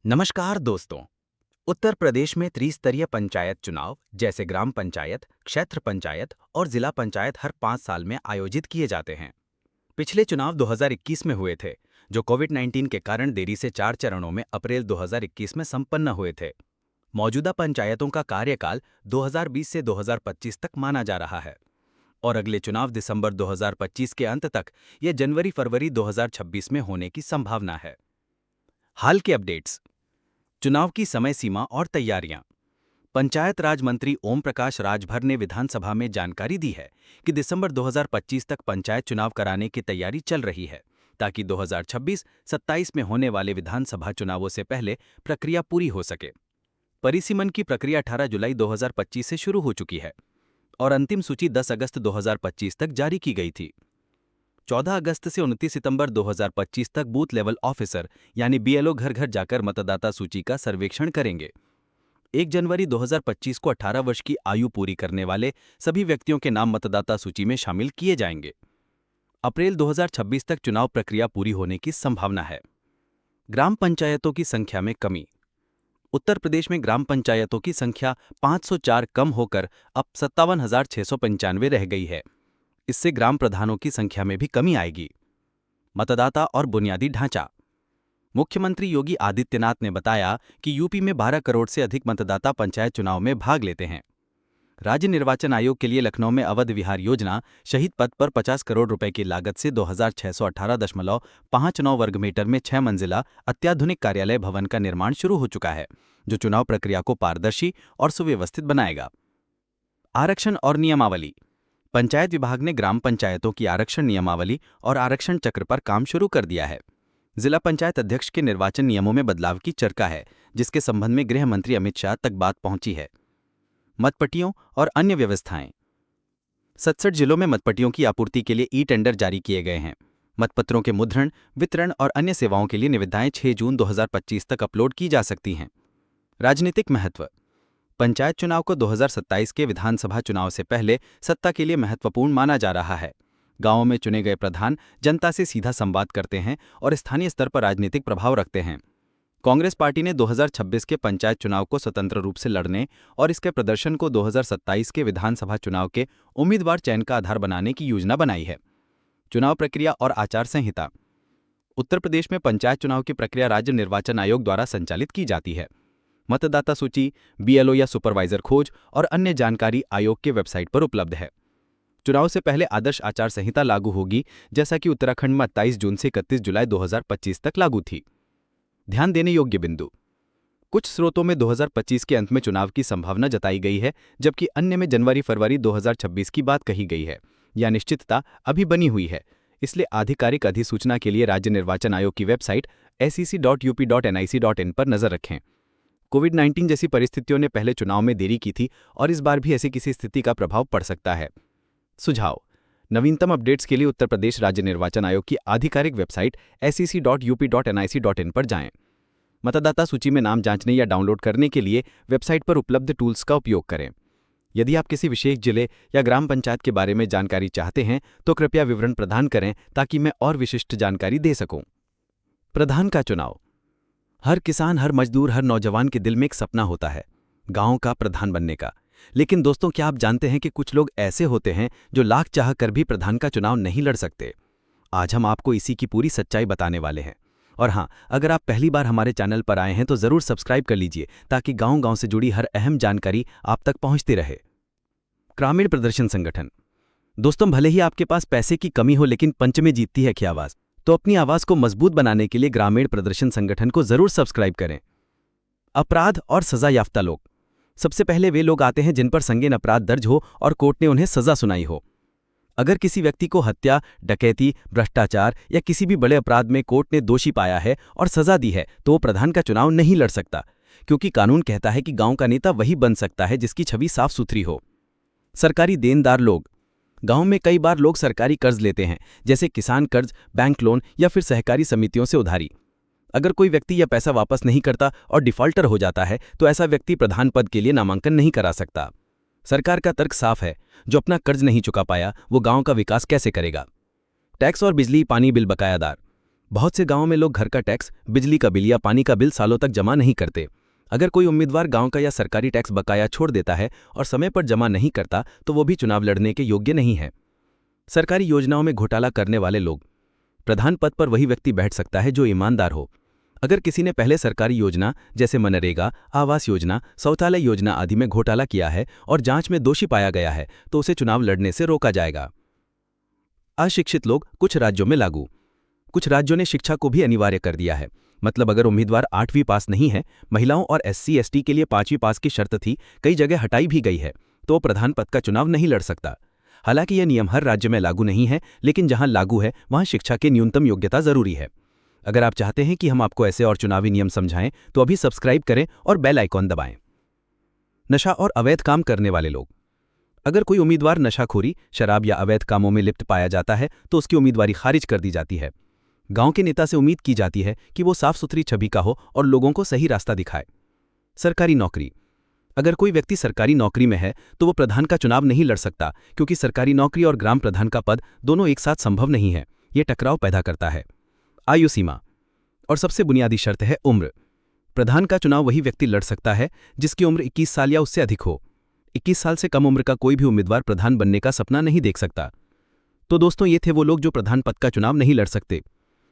नमस्कार दोस्तों। उत्तर प्रदेश में त्रिस्तरीय पंचायत चुनाव जैसे ग्राम पंचायत, क्षेत्र पंचायत और जिला पंचायत हर 5 साल में आयोजित किए जाते हैं। पिछले चुनाव 2021 में हुए थे, जो कोविड-19 के कारण देरी से 4 चरणों में अप्रैल 2021 में संपन्न हुए थे। मौजूदा पंचायतों का कार्यकाल 2020 से 2025 तक माना जा रहा है और अगले चुनाव दिसंबर 2025 के अंत तक ये जनवरी-फरवरी 2026 में होने की संभावना है। हाल के अपडेट्स। चुनाव की समय सीमा और तैयारियां। पंचायत राज मंत्री ओम प्रकाश राजभर ने विधानसभा में जानकारी दी है कि दिसंबर 2025 तक पंचायत चुनाव कराने की तैयारी चल रही है, ताकि 2026-27 में होने वाले विधानसभा चुनावों से पहले प्रक्रिया पूरी हो सके। परिसीमन की प्रक्रिया 18 जुलाई 2025 से शुरू हो चुकी है और अंतिम सूची 10 अगस्त 2025 तक जारी की गई थी। 14 अगस्त से 29 सितंबर 2025 तक बूथ लेवल ऑफिसर यानी बीएलओ घर घर जाकर मतदाता सूची का सर्वेक्षण करेंगे। 1 जनवरी 2025 को 18 वर्ष की आयु पूरी करने वाले सभी व्यक्तियों के नाम मतदाता सूची में शामिल किए जाएंगे। अप्रैल 2026 तक चुनाव प्रक्रिया पूरी होने की संभावना है। ग्राम पंचायतों की संख्या में कमी। उत्तर प्रदेश में ग्राम पंचायतों की संख्या 504 कम होकर अब 57,695 रह गई है। इससे ग्राम प्रधानों की संख्या में भी कमी आएगी। मतदाता और बुनियादी ढांचा। मुख्यमंत्री योगी आदित्यनाथ ने बताया कि यूपी में 12 करोड़ से अधिक मतदाता पंचायत चुनाव में भाग लेते हैं। राज्य निर्वाचन आयोग के लिए लखनऊ में अवध विहार योजना शहीद पथ पर 50 करोड़ रुपए की लागत से 2618.59 वर्ग मीटर में 6 मंजिला अत्याधुनिक कार्यालय भवन का निर्माण शुरू हो चुका है, जो चुनाव प्रक्रिया को पारदर्शी और सुव्यवस्थित बनाएगा। आरक्षण और नियमावली। पंचायत विभाग ने ग्राम पंचायतों की आरक्षण नियमावली और आरक्षण चक्र पर काम शुरू कर दिया है। जिला पंचायत अध्यक्ष के निर्वाचन नियमों में बदलाव की चर्चा है, जिसके संबंध में गृह मंत्री अमित शाह तक बात पहुंची है। मतपट्टियों और अन्य व्यवस्थाएं। 67 जिलों में मतपट्टियों की आपूर्ति के लिए ई टेंडर जारी किए गए हैं। मतपत्रों के मुद्रण, वितरण और अन्य सेवाओं के लिए निविदाएं 6 जून 2025 तक अपलोड की जा सकती हैं। राजनीतिक महत्व। पंचायत चुनाव को 2027 के विधानसभा चुनाव से पहले सत्ता के लिए महत्वपूर्ण माना जा रहा है। गांवों में चुने गए प्रधान जनता से सीधा संवाद करते हैं और स्थानीय स्तर पर राजनीतिक प्रभाव रखते हैं। कांग्रेस पार्टी ने 2026 के पंचायत चुनाव को स्वतंत्र रूप से लड़ने और इसके प्रदर्शन को 2027 के विधानसभा चुनाव के उम्मीदवार चयन का आधार बनाने की योजना बनाई है। चुनाव प्रक्रिया और आचार संहिता। उत्तर प्रदेश में पंचायत चुनाव की प्रक्रिया राज्य निर्वाचन आयोग द्वारा संचालित की जाती है। मतदाता सूची, बीएलओ या सुपरवाइजर खोज और अन्य जानकारी आयोग के वेबसाइट पर उपलब्ध है। चुनाव से पहले आदर्श आचार संहिता लागू होगी, जैसा कि उत्तराखंड में 28 जून से 31 जुलाई 2025 तक लागू थी। ध्यान देने योग्य बिंदु। कुछ स्रोतों में 2025 के अंत में चुनाव की संभावना जताई गई है, जबकि अन्य में जनवरी-फरवरी 2026 की बात कही गई है। यह निश्चितता अभी बनी हुई है, इसलिए आधिकारिक अधिसूचना के लिए राज्य निर्वाचन आयोग की वेबसाइट sec.up.nic.in पर नजर रखें। कोविड-19 जैसी परिस्थितियों ने पहले चुनाव में देरी की थी और इस बार भी ऐसी किसी स्थिति का प्रभाव पड़ सकता है। सुझाव। नवीनतम अपडेट्स के लिए उत्तर प्रदेश राज्य निर्वाचन आयोग की आधिकारिक वेबसाइट sec.up.nic.in पर जाएं। मतदाता सूची में नाम जांचने या डाउनलोड करने के लिए वेबसाइट पर उपलब्ध टूल्स का उपयोग करें। यदि आप किसी विशेष जिले या ग्राम पंचायत के बारे में जानकारी चाहते हैं तो कृपया विवरण प्रदान करें, ताकि मैं और विशिष्ट जानकारी दे सकूं। प्रधान का चुनाव। हर किसान, हर मजदूर, हर नौजवान के दिल में एक सपना होता है, गांव का प्रधान बनने का। लेकिन दोस्तों, क्या आप जानते हैं कि कुछ लोग ऐसे होते हैं जो लाख चाह कर भी प्रधान का चुनाव नहीं लड़ सकते। आज हम आपको इसी की पूरी सच्चाई बताने वाले हैं। और हाँ, अगर आप पहली बार हमारे चैनल पर आए हैं तो जरूर सब्सक्राइब कर लीजिए, ताकि गांव-गांव से जुड़ी हर अहम जानकारी आप तक पहुंचती रहे। ग्रामीण प्रदर्शन संगठन। दोस्तों, भले ही आपके पास पैसे की कमी हो, लेकिन पंच में जीतती है क्या आवाज। तो अपनी आवाज को मजबूत बनाने के लिए ग्रामीण प्रदर्शन संगठन को जरूर सब्सक्राइब करें। अपराध और सजा याफ्ता लोग। सबसे पहले वे लोग आते हैं जिन पर संगीन अपराध दर्ज हो और कोर्ट ने उन्हें सजा सुनाई हो। अगर किसी व्यक्ति को हत्या, डकैती, भ्रष्टाचार या किसी भी बड़े अपराध में कोर्ट ने दोषी पाया है और सजा दी है, तो वो प्रधान का चुनाव नहीं लड़ सकता, क्योंकि कानून कहता है कि गांव का नेता वही बन सकता है जिसकी छवि साफ सुथरी हो। सरकारी देनदार लोग। गांव में कई बार लोग सरकारी कर्ज लेते हैं, जैसे किसान कर्ज, बैंक लोन या फिर सहकारी समितियों से उधारी। अगर कोई व्यक्ति यह पैसा वापस नहीं करता और डिफॉल्टर हो जाता है, तो ऐसा व्यक्ति प्रधान पद के लिए नामांकन नहीं करा सकता। सरकार का तर्क साफ है, जो अपना कर्ज नहीं चुका पाया वो गांव का विकास कैसे करेगा। टैक्स और बिजली पानी बिल बकायादार। बहुत से गांवों में लोग घर का टैक्स, बिजली का बिल या पानी का बिल सालों तक जमा नहीं करते। अगर कोई उम्मीदवार गांव का या सरकारी टैक्स बकाया छोड़ देता है और समय पर जमा नहीं करता तो वो भी चुनाव लड़ने के योग्य नहीं है। सरकारी योजनाओं में घोटाला करने वाले लोग। प्रधान पद पर वही व्यक्ति बैठ सकता है जो ईमानदार हो। अगर किसी ने पहले सरकारी योजना जैसे मनरेगा, आवास योजना, शौचालय योजना आदि में घोटाला किया है और जांच में दोषी पाया गया है तो उसे चुनाव लड़ने से रोका जाएगा। अशिक्षित लोग कुछ राज्यों में लागू। कुछ राज्यों ने शिक्षा को भी अनिवार्य कर दिया है। मतलब अगर उम्मीदवार 8वीं पास नहीं है, महिलाओं और SC/ST के लिए 5वीं पास की शर्त थी, कई जगह हटाई भी गई है, तो वो प्रधान पद का चुनाव नहीं लड़ सकता। हालांकि यह नियम हर राज्य में लागू नहीं है, लेकिन जहां लागू है वहां शिक्षा की न्यूनतम योग्यता जरूरी है। अगर आप चाहते हैं कि हम आपको ऐसे और चुनावी नियम समझाएं तो अभी सब्सक्राइब करें और बेल आइकॉन दबाएं। नशा और अवैध काम करने वाले लोग। अगर कोई उम्मीदवार नशाखोरी, शराब या अवैध कामों में लिप्त पाया जाता है तो उसकी उम्मीदवारी खारिज कर दी जाती है। गांव के नेता से उम्मीद की जाती है कि वो साफ सुथरी छवि का हो और लोगों को सही रास्ता दिखाए। सरकारी नौकरी। अगर कोई व्यक्ति सरकारी नौकरी में है तो वो प्रधान का चुनाव नहीं लड़ सकता, क्योंकि सरकारी नौकरी और ग्राम प्रधान का पद दोनों एक साथ संभव नहीं है। ये टकराव पैदा करता है। आयु सीमा और सबसे बुनियादी शर्त है उम्र। प्रधान का चुनाव वही व्यक्ति लड़ सकता है जिसकी उम्र 21 साल या उससे अधिक हो। 21 साल से कम उम्र का कोई भी उम्मीदवार प्रधान बनने का सपना नहीं देख सकता। तो दोस्तों, ये थे वो लोग जो प्रधान पद का चुनाव नहीं लड़ सकते।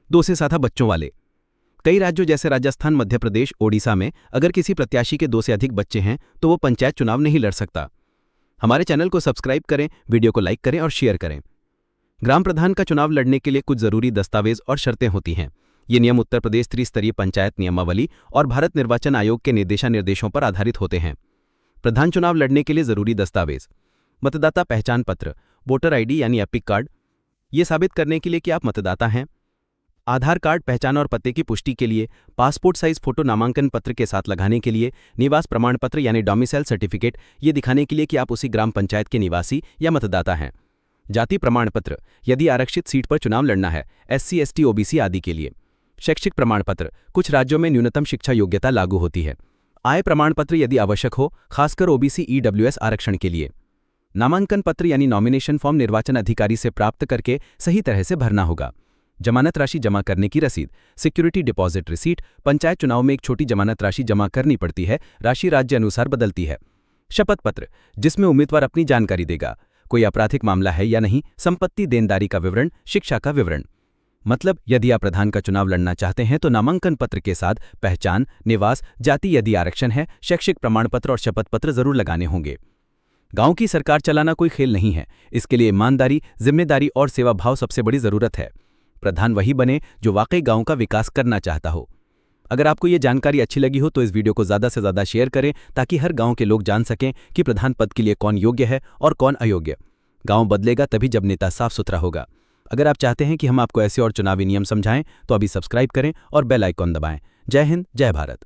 2 से ज्यादा बच्चों वाले। कई राज्यों जैसे राजस्थान, मध्य प्रदेश, ओडिशा में अगर किसी प्रत्याशी के 2 से अधिक बच्चे हैं तो वो पंचायत चुनाव नहीं लड़ सकता। हमारे चैनल को सब्सक्राइब करें, वीडियो को लाइक करें और शेयर करें। ग्राम प्रधान का चुनाव लड़ने के लिए कुछ जरूरी दस्तावेज और शर्तें होती हैं। ये नियम उत्तर प्रदेश त्रिस्तरीय पंचायत नियमावली और भारत निर्वाचन आयोग के निर्देशों पर आधारित होते हैं। प्रधान चुनाव लड़ने के लिए जरूरी दस्तावेज: मतदाता पहचान पत्र, वोटर ID यानी एपिक कार्ड, ये साबित करने के लिए कि आप मतदाता हैं। आधार कार्ड पहचान और पते की पुष्टि के लिए, पासपोर्ट साइज फोटो नामांकन पत्र के साथ लगाने के लिए, निवास प्रमाण पत्र यानी डोमिसाइल सर्टिफिकेट, ये दिखाने के लिए कि आप उसी ग्राम पंचायत के निवासी या मतदाता हैं। जाति प्रमाण पत्र, यदि आरक्षित सीट पर चुनाव लड़ना है, SC/ST OBC आदि के लिए। शैक्षिक प्रमाण पत्र, कुछ राज्यों में न्यूनतम शिक्षा योग्यता लागू होती है। आय प्रमाण पत्र यदि आवश्यक हो, खासकर OBC EWS आरक्षण के लिए। नामांकन पत्र यानी नॉमिनेशन फॉर्म निर्वाचन अधिकारी से प्राप्त करके सही तरह से भरना होगा। जमानत राशि जमा करने की रसीद, सिक्योरिटी डिपॉजिट रिसीट। पंचायत चुनाव में एक छोटी जमानत राशि जमा करनी पड़ती है, राशि राज्य अनुसार बदलती है। शपथ पत्र, जिसमें उम्मीदवार अपनी जानकारी देगा, कोई आपराधिक मामला है या नहीं, संपत्ति देनदारी का विवरण, शिक्षा का विवरण। मतलब यदि आप प्रधान का चुनाव लड़ना चाहते हैं तो नामांकन पत्र के साथ पहचान, निवास, जाति यदि आरक्षण है, शैक्षिक प्रमाण पत्र और शपथ पत्र जरूर लगाने होंगे। गांव की सरकार चलाना कोई खेल नहीं है। इसके लिए ईमानदारी, जिम्मेदारी और सेवा भाव सबसे बड़ी जरूरत है। प्रधान वही बने जो वाकई गांव का विकास करना चाहता हो। अगर आपको ये जानकारी अच्छी लगी हो तो इस वीडियो को ज़्यादा से ज़्यादा शेयर करें ताकि हर गांव के लोग जान सकें कि प्रधान पद के लिए कौन योग्य है और कौन अयोग्य। गांव बदलेगा तभी जब नेता साफ सुथरा होगा। अगर आप चाहते हैं कि हम आपको ऐसे और चुनावी नियम समझाएं तो अभी सब्सक्राइब करें और बेल आइकॉन दबाएं। जय हिंद, जय भारत।